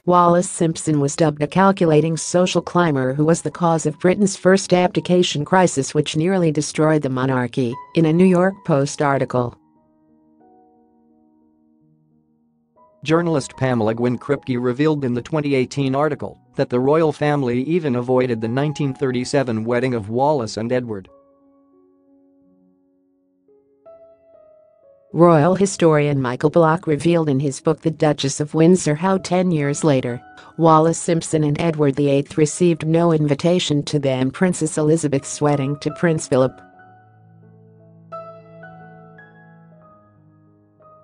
Wallis Simpson was dubbed a calculating social climber who was the cause of Britain's first abdication crisis, which nearly destroyed the monarchy, in a New York Post article. Journalist Pamela Gwyn Kripke revealed in the 2018 article that the royal family even avoided the 1937 wedding of Wallis and Edward. Royal historian Michael Bloch revealed in his book The Duchess of Windsor how 10 years later, Wallis Simpson and Edward VIII received no invitation to them Princess Elizabeth's wedding to Prince Philip.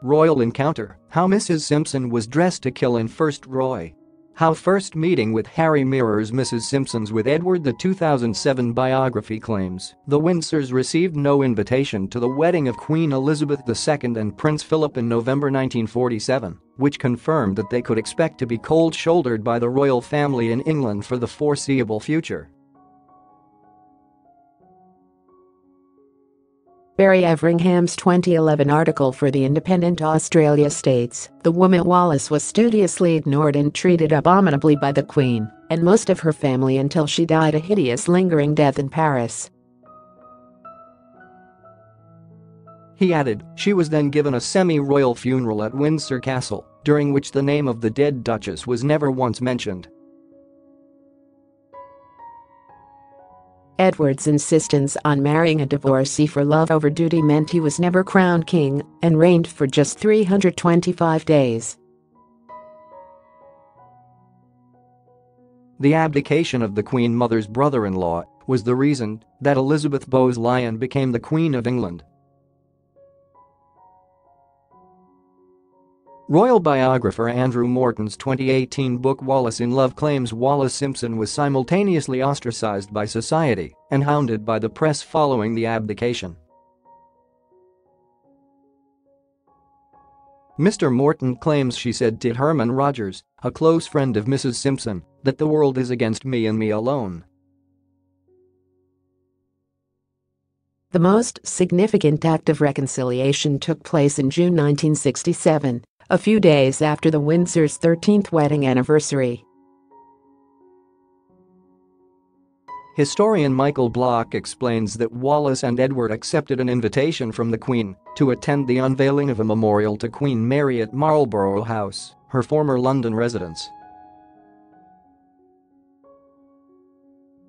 Royal encounter: how Mrs Simpson was dressed to kill in First Roy. How first meeting with Harry mirrors Mrs Simpson's with Edward. The 2007 biography claims the Windsors received no invitation to the wedding of Queen Elizabeth II and Prince Philip in November 1947, which confirmed that they could expect to be cold-shouldered by the royal family in England for the foreseeable future. Barry Everingham's 2011 article for The Independent Australia states, the woman Wallis was studiously ignored and treated abominably by the Queen and most of her family until she died a hideous lingering death in Paris. He added, she was then given a semi-royal funeral at Windsor Castle, during which the name of the dead Duchess was never once mentioned. Edward's insistence on marrying a divorcee for love over duty meant he was never crowned king and reigned for just 325 days. The abdication of the Queen Mother's brother-in-law was the reason that Elizabeth Bowes-Lyon became the Queen of England. Royal biographer Andrew Morton's 2018 book Wallis in Love claims Wallis Simpson was simultaneously ostracised by society and hounded by the press following the abdication. Mr Morton claims she said to Herman Rogers, a close friend of Mrs Simpson, that the world is against me and me alone. The most significant act of reconciliation took place in June 1967. A few days after the Windsors' 13th wedding anniversary. Historian Michael Bloch explains that Wallis and Edward accepted an invitation from the Queen to attend the unveiling of a memorial to Queen Mary at Marlborough House, her former London residence.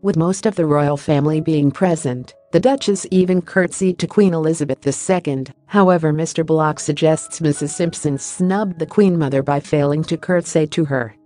With most of the royal family being present, the Duchess even curtsied to Queen Elizabeth II. However, Mr Bloch suggests Mrs Simpson snubbed the Queen Mother by failing to curtsy to her.